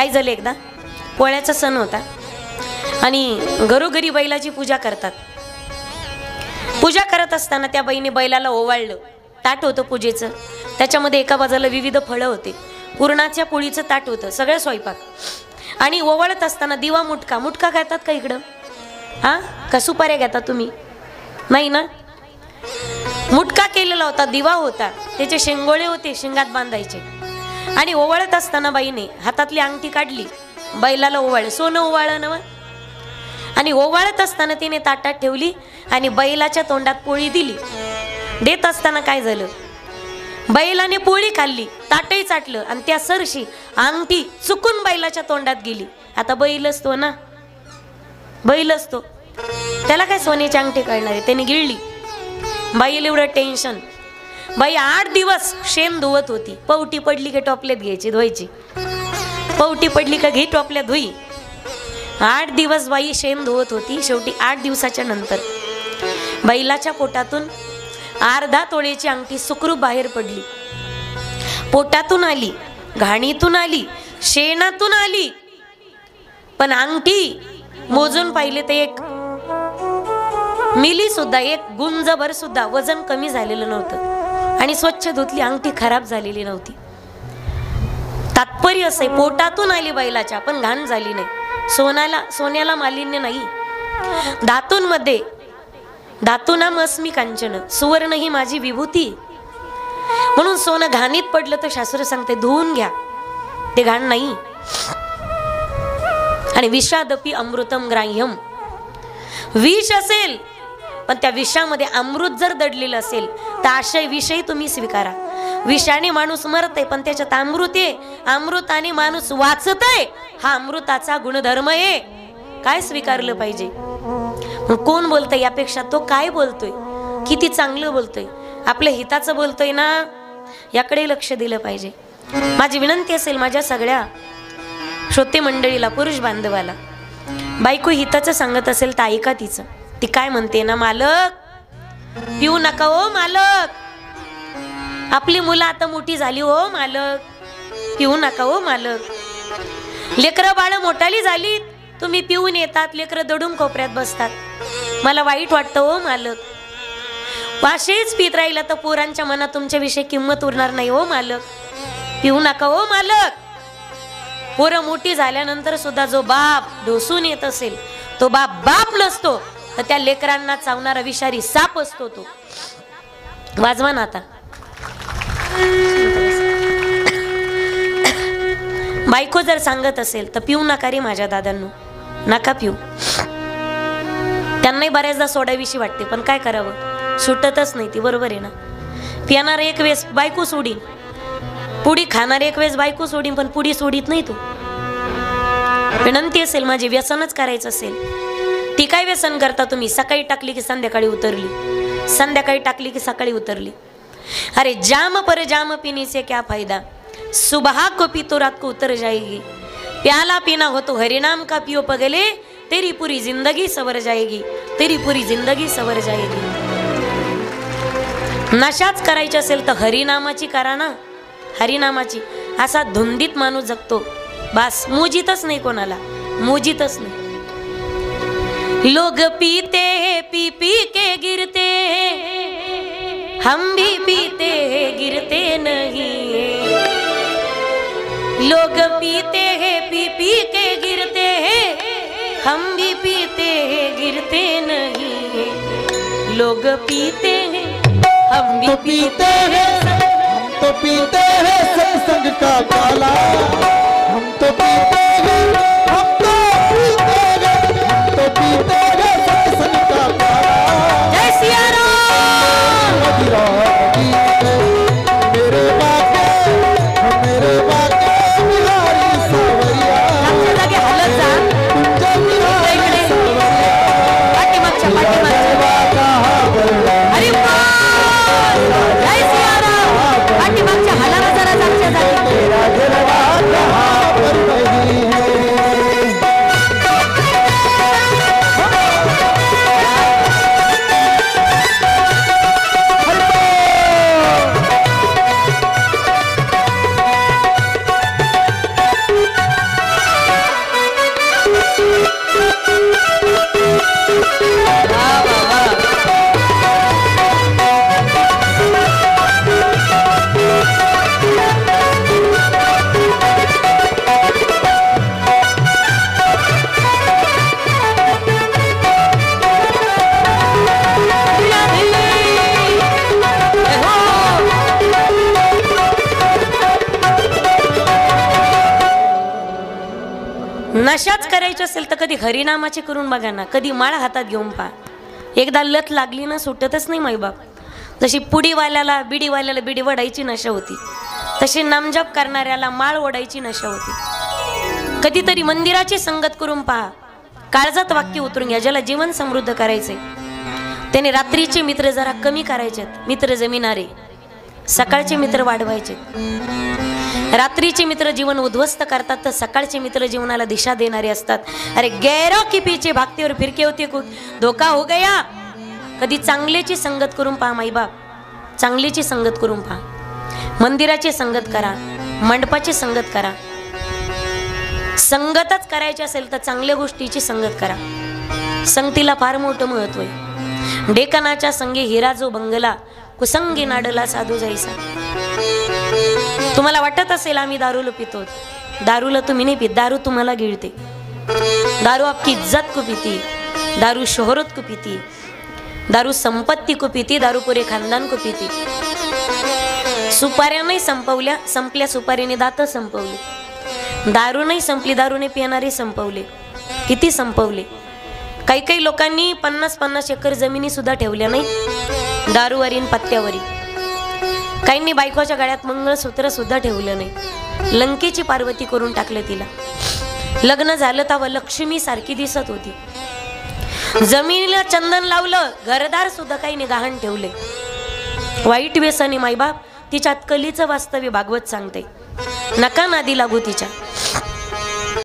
काय झालं, एकदा पोळ्याचा सण होता आणि घरोघरी बैलाची पूजा करतात. पूजा करत असताना त्या बाईने बैलाला ओवाळलं. ताट होतं पूजेचं, त्याच्यामध्ये एका बाजूला विविध फळं होते, पुरणाच्या पोळीचं ताट होतं, सगळं स्वयंपाक. आणि ओवाळत असताना दिवा मुटका, मुटका घेतात का इकडं? हा, का सुपाऱ्या घेतात तुम्ही? नाही ना. मुटका केलेला होता, दिवा होता, त्याचे शेंगोळे होते, शेंगात बांधायचे. आणि ओवाळत असताना बाईने हातातली अंगठी काढली, बैलाला ओवाळलं, सोनं ओवाळलं ना. आणि ओवाळत असताना तिने ताटात ठेवली आणि बैलाच्या तोंडात पोळी दिली. देत असताना काय झालं, बैलाने पोळी खाल्ली, ताटही चाटलं आणि त्या सरशी अंगठी चुकून बैलाच्या तोंडात गेली. आता बैल असतो ना, बैल असतो, त्याला काय सोन्याची अंगठी कळणार आहे, त्याने गिळली. बाईला एवढं टेन्शन. बाई 8 दिवस शेण धुवत होती. पवटी पडली की टोपल्यात घ्यायची, धुवायची. पवटी पडली का घे टोपल्यात धुई. 8 दिवस बाई शेण धुवत होती. शेवटी 8 दिवसाच्या नंतर बैलाच्या पोटातून अर्धा तोळ्याची अंगठी सुखरूप बाहेर पडली. पोटातून आली, घाणीतून आली, शेणातून आली, पण अंगठी मोजून पाहिले तर 1 मिली सुद्धा, 1 गुंजभर सुद्धा वजन कमी झालेलं नव्हतं. आणि स्वच्छ धुतली, अंगठी खराब झालेली नव्हती. तात्पर्य असे, पोटातून आली बैलाच्या, पण घाण झाली नाही. सोन्याला मालिन्य नाही. धातूंमध्ये धातूनाम अस्मी कांचन, सुवर्ण ही माझी विभूती. म्हणून सोनं घाणीत पडलं तर शास्त्र सांगते धुवून घ्या, ते घाण नाही. आणि विषादपी अमृतम ग्राह्यम, विष असेल पण त्या विषामध्ये अमृत जर दडलेलं असेल तर आशय विषयी तुम्ही स्वीकारा. विषाने माणूस मरते पण त्याच्यात अमृत आहे, अमृताने माणूस वाचतय, हा अमृताचा गुणधर्म आहे. काय स्वीकारलं पाहिजे? कोण बोलतोय यापेक्षा तो काय बोलतोय, किती चांगलं बोलतोय, आपल्या हिताचं बोलतोय ना, याकडे लक्ष दिलं पाहिजे. माझी विनंती असेल माझ्या सगळ्या श्रोते मंडळीला, पुरुष बांधवाला, बायको हिताचं सांगत असेल तर ऐका तिचं. ती काय म्हणते ना, मालक पिऊ नका हो मालक, आपली मुलं आता मोठी झाली हो मालक, पिऊ नका हो मालक, लेकरं बाळ मोठाली झाली, तुम्ही पिऊन येतात, लेकरं दडून कोपऱ्यात बसतात, मला वाईट वाटतं हो मालक. वाशेच पित राहिला तर पोरांच्या मनात तुमच्याविषयी किंमत उरणार नाही हो मालक, पिऊ नका हो मालक. पोरं मोठी झाल्यानंतर सुद्धा जो बाप ढोसून येत असेल तो बाप नसतो, तर त्या लेकरांना चावणारा विषारी साप असतो तो. वाजवा ना आता. बायको जर सांगत असेल तर पिऊ नका रे माझ्या दादांनो, नका पिऊ. त्यांनाही बऱ्याचदा सोडावीशी वाटते पण काय करावं, सुटतच नाही ती, बरोबर आहे ना. पिणार एक वेळेस बायको सोडीन, पुडी खाणार एक वेळेस बायको सोडीन, पण पुडी सोडित नाही तू. विनंती असेल माझी, व्यसनच करायचं असेल, ती काय व्यसन करता तुम्ही? सकाळी टाकली की संध्याकाळी उतरली, संध्याकाळी टाकली की सकाळी उतरली. अरे जाम पर जाम पीने से क्या फायदा, सुबह को पी तो रात को उतर जाएगी, प्याला पीना हो तो हरिनाम का पियो पगले, तेरी पूरी जिंदगी सवर जाएगी, तेरी पूरी जिंदगी सवर जाएगी. नशाच करायची असेल तर हरिनामाची करा ना, हरिनामाची. असा धुंदीत माणूस जगतो, बस मोजीतच नाही कोणाला, मोजीतच नाही. लोग पीते हैं पी पी के गिरते हैं, हम भी पीते हैं गिरते नहीं. लोग पीते हैं पी पी के गिरते हैं, हम भी पीते हैं गिरते नहीं. लोग पीते हैं हम भी पीते हैं, हम तो पीते हैं सत्संग का प्याला, हम तो पीते हैं, हम तो पीते हैं, हम तो पीते हैं सत्संग का प्याला. जय सिया राम. मेरे बाके बिहारी सावरिया, जागे हलत जा, तुमच्या बिहारी सावरिया, पाठीमागच्या हरी बोल. जय सिया राम. पाठीमागच्या हलावा जरा जागच्या जागी. नशाच करायची असेल तर कधी हरिनामाचे करून बघा ना, कधी माळ हातात घेऊन पहा. एकदा लत लागली ना सुटतच नाही माईबाप. जशी पुडीवाल्याला बिडीवाल्याला बिडी वडायची नशा होती, तशी नामजप करणाऱ्याला माळ ओढायची नशा होती. कधीतरी मंदिराची संगत करून पहा, काळजात वाक्य उतरून घ्या. ज्याला जीवन समृद्ध करायचे त्याने रात्रीचे मित्र जरा कमी करायचे, मित्र जमिनारे. सकाळचे मित्र वाढवायचे. रात्रीचे मित्र जीवन उद्ध्वस्त करतात, तर सकाळचे मित्र जीवनाला दिशा देणारे असतात. अरे गैरों के पीछे भागते और फिर के होते कुछ धोखा हो गया. कधी चांगल्याची संगत करून पहा माईबाप, चांगलीची संगत करून पहा. मंदिराची संगत करा, मंडपाची संगत करा. संगतच करायची असेल तर चांगल्या गोष्टीची संगत करा. संगतीला फार मोठं महत्व आहे. डेकनाच्या संगे हिरा जो बंगला, कुसंगी नाडला साधू जायचा. तुम्हाला वाटत असेल आम्ही दारूला पितो, दारूला तुम्ही नाही पित, दारू तुम्हाला गिळते. दारू आपकी इज्जत को पीती, दारू शोहरत को पीती, दारू संपत्ती को पीती, दारू पुरे खानदान को पीती. सुपाऱ्या नाही संपवल्या, संपल्या सुपारीने दात संपवले. दारू नाही संपली, दारूने पिणारे संपवले. किती संपवले. काही काही लोकांनी 50-50 एकर जमिनी सुद्धा ठेवल्या नाही दारूवरील पत्त्यावरी. काहींनी बायकोच्या गळ्यात मंगळसूत्र सुद्धा ठेवलं नाही. लंकेची पार्वती करून टाकलं तिला. लग्न झालं तेव्हा लक्ष्मी सारखी दिसत होती. जमिनीला चंदन लावलं, घरदार सुद्धा काही गहाण ठेवले. वाईट व्यसनी मायबाप. तिच्यात कलीचं वास्तव्य भागवत सांगते. नका नादी लागू तिच्या.